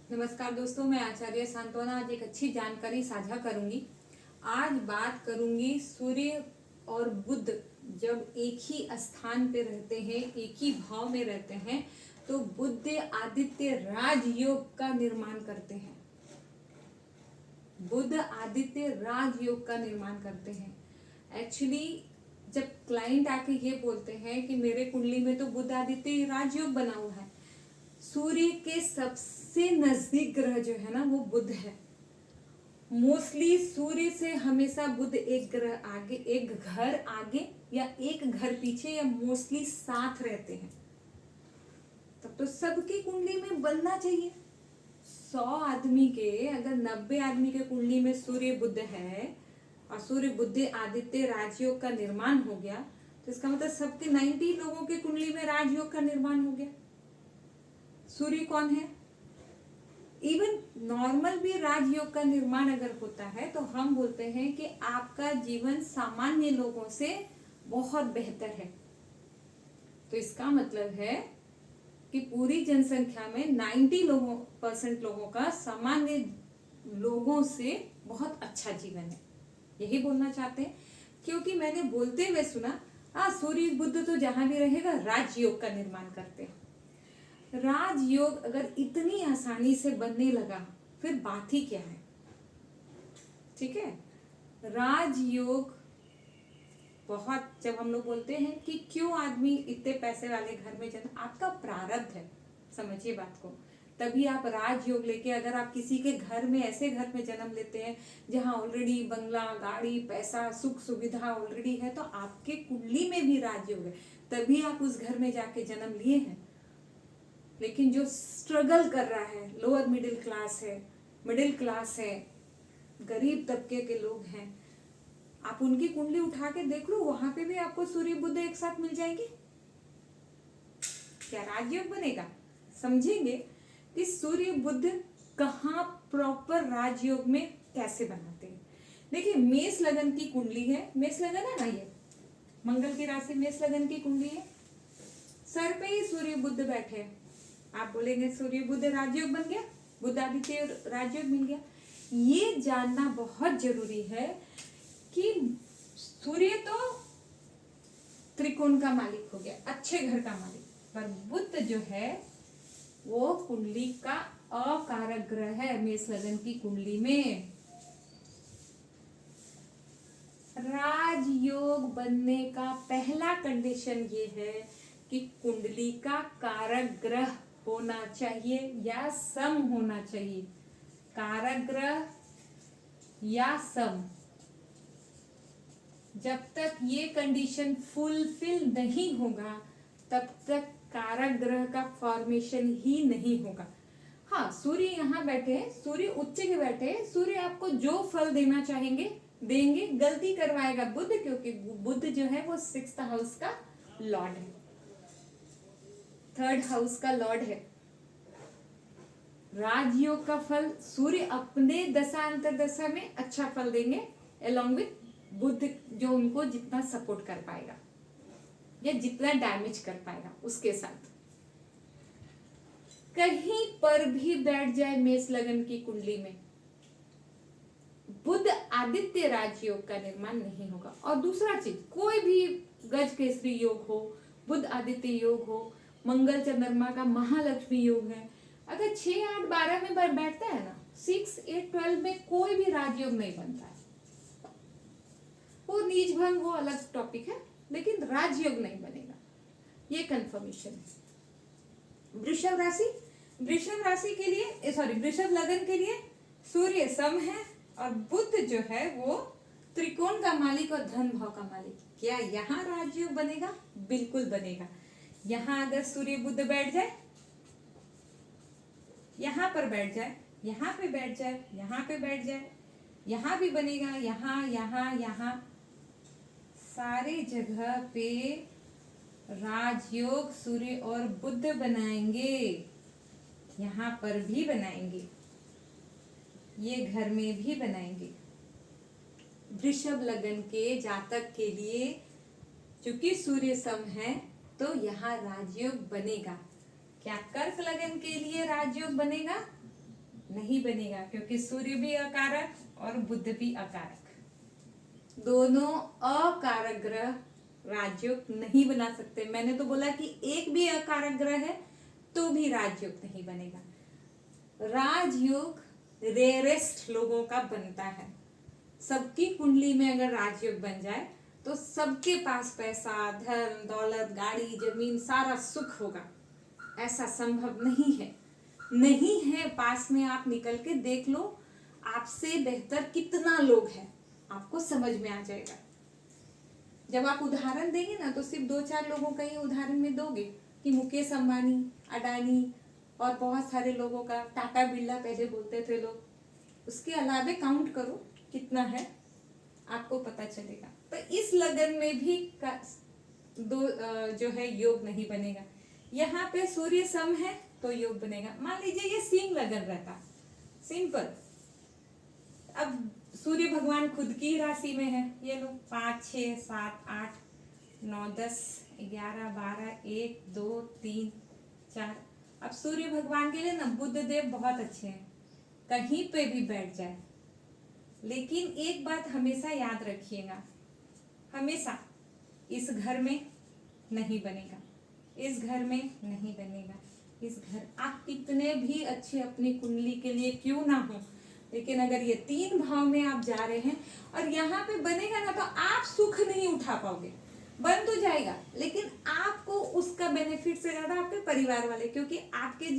नमस्कार दोस्तों, मैं आचार्य सांत्वना आज एक अच्छी जानकारी साझा करूंगी। आज बात करूंगी सूर्य और बुध जब एक ही स्थान पे रहते हैं, एक ही भाव में रहते हैं, तो बुध आदित्य राजयोग का निर्माण करते हैं। बुध आदित्य राजयोग का निर्माण करते हैं। एक्चुअली जब क्लाइंट आके ये बोलते हैं कि मेरे कुंडली में तो बुध आदित्य राजयोग बना हुआ है, सूर्य के सबसे नजदीक ग्रह जो है ना वो बुध है। मोस्टली सूर्य से हमेशा बुध एक ग्रह आगे, एक घर आगे या एक घर पीछे या मोस्टली साथ रहते हैं। तब तो सबकी कुंडली में बनना चाहिए। 100 आदमी के अगर 90 आदमी के कुंडली में सूर्य बुध है और सूर्य बुध आदित्य राजयोग का निर्माण हो गया, तो इसका मतलब सबके 90 लोगों के कुंडली में राजयोग का निर्माण हो गया। सूर्य कौन है? इवन नॉर्मल भी राजयोग का निर्माण अगर होता है तो हम बोलते हैं कि आपका जीवन सामान्य लोगों से बहुत बेहतर है। तो इसका मतलब है कि पूरी जनसंख्या में 90% लोगों का सामान्य लोगों से बहुत अच्छा जीवन है, यही बोलना चाहते हैं। क्योंकि मैंने बोलते हुए सुना सूर्य बुध तो जहां भी रहेगा राजयोग का निर्माण करते हैं। राजयोग अगर इतनी आसानी से बनने लगा फिर बात ही क्या है। ठीक है, राजयोग बहुत, जब हम लोग बोलते हैं कि क्यों आदमी इतने पैसे वाले घर में जन्म, आपका प्रारब्ध है, समझिए बात को। तभी आप राजयोग लेके, अगर आप किसी के घर में, ऐसे घर में जन्म लेते हैं जहां ऑलरेडी बंगला, गाड़ी, पैसा, सुख सुविधा ऑलरेडी है, तो आपके कुंडली में भी राजयोग है, तभी आप उस घर में जाके जन्म लिए हैं। लेकिन जो स्ट्रगल कर रहा है, लोअर मिडिल क्लास है, मिडिल क्लास है, गरीब तबके के लोग हैं, आप उनकी कुंडली उठा के देख लो, वहां पे भी आपको सूर्य बुध एक साथ मिल जाएंगे। क्या राजयोग बनेगा? समझेंगे कि सूर्य बुध कहाँ प्रॉपर राजयोग में कैसे बनाते हैं। देखिए, मेष लगन की कुंडली है, मेष लगन है ना, ये मंगल की राशि मेष लगन की कुंडली है। सर पे ही सूर्य बुध बैठे, आप बोलेंगे सूर्य बुध राजयोग बन गया, बुध आदित्य राजयोग मिल गया। ये जानना बहुत जरूरी है कि सूर्य तो त्रिकोण का मालिक हो गया, अच्छे घर का मालिक, पर बुध जो है वो कुंडली का अकारक ग्रह है। मेष लगन की कुंडली में राजयोग बनने का पहला कंडीशन ये है कि कुंडली का कारक ग्रह होना चाहिए या सम होना चाहिए। कारक ग्रह या सम, जब तक ये कंडीशन फुलफिल नहीं होगा तब तक कारक ग्रह का फॉर्मेशन ही नहीं होगा। हाँ, सूर्य यहाँ बैठे हैं, सूर्य उच्च के बैठे हैं, सूर्य आपको जो फल देना चाहेंगे देंगे। गलती करवाएगा बुध, क्योंकि बुध जो है वो 6th हाउस का लॉर्ड है, 3rd हाउस का लॉर्ड है। राजयोग का फल सूर्य अपने दशा अंतरदशा में अच्छा फल देंगे, अलॉन्ग विद बुध जो उनको जितना सपोर्ट कर पाएगा या जितना डैमेज कर पाएगा उसके साथ। कहीं पर भी बैठ जाए मेष लगन की कुंडली में, बुध आदित्य राजयोग का निर्माण नहीं होगा। और दूसरा चीज, कोई भी गज केसरी योग हो, बुध आदित्य योग हो, मंगल चंद्रमा का महालक्ष्मी योग है, अगर 6, 8, 12 में बैठता है ना, 6, 8, 12 में कोई भी राजयोग नहीं बनता है। वो नीच भंग, वो अलग टॉपिक है, लेकिन राजयोग नहीं बनेगा, ये कंफर्मेशन है। वृषभ राशि, वृषभ राशि के लिए, वृषभ लगन के लिए सूर्य सम है और बुध जो है वो त्रिकोण का मालिक और धन भाव का मालिक। क्या यहाँ राजयोग बनेगा? बिल्कुल बनेगा। यहाँ अगर सूर्य बुध बैठ जाए, यहाँ पर बैठ जाए, यहाँ पे बैठ जाए, यहाँ पे बैठ जाए, यहाँ भी बनेगा, यहाँ यहाँ यहाँ, सारे जगह पे राजयोग सूर्य और बुध बनाएंगे। यहाँ पर भी बनाएंगे, ये घर में भी बनाएंगे। वृषभ लगन के जातक के लिए चूंकि सूर्य सम है तो यहाँ राजयोग बनेगा। क्या कर्क लगन के लिए राजयोग बनेगा? नहीं बनेगा, क्योंकि सूर्य भी अकारक और बुध भी अकारक, दोनों अकारक ग्रह राजयोग नहीं बना सकते। मैंने तो बोला कि एक भी अकारक ग्रह है तो भी राजयोग नहीं बनेगा। राजयोग रेयरेस्ट लोगों का बनता है। सबकी कुंडली में अगर राजयोग बन जाए तो सबके पास पैसा, धन दौलत, गाड़ी, जमीन, सारा सुख होगा। ऐसा संभव नहीं है, नहीं है। पास में आप निकल के देख लो, आपसे बेहतर कितना लोग हैं, आपको समझ में आ जाएगा। जब आप उदाहरण देंगे ना तो सिर्फ 2-4 लोगों का ही उदाहरण में दोगे कि मुकेश अंबानी, अडानी और बहुत सारे लोगों का, टाटा बिरला पहले बोलते थे लोग, उसके अलावे काउंट करो कितना है, आपको पता चलेगा। तो इस लगन में भी जो है योग नहीं बनेगा। यहाँ पे सूर्य सम है तो योग बनेगा। मान लीजिए ये सिंह लगन रहता, सिंपल। अब सूर्य भगवान खुद की राशि में है, ये लो 5, 6, 7, 8, 9, 10, 11, 12, 1, 2, 3, 4। अब सूर्य भगवान के लिए ना बुध देव बहुत अच्छे हैं, कहीं पे भी बैठ जाए। लेकिन एक बात हमेशा याद रखिएगा, हमेशा इस घर में नहीं बनेगा, इस घर में नहीं बनेगा। इस घर, आप कितने भी अच्छे अपनी कुंडली के लिए क्यों ना हो, लेकिन अगर ये 3 भाव में आप जा रहे हैं और यहाँ पे बनेगा ना, तो आप सुख नहीं उठा पाओगे। बन तो जाएगा, लेकिन आपको उसका बेनिफिट से ज्यादा आपके परिवार वाले, क्योंकि आपके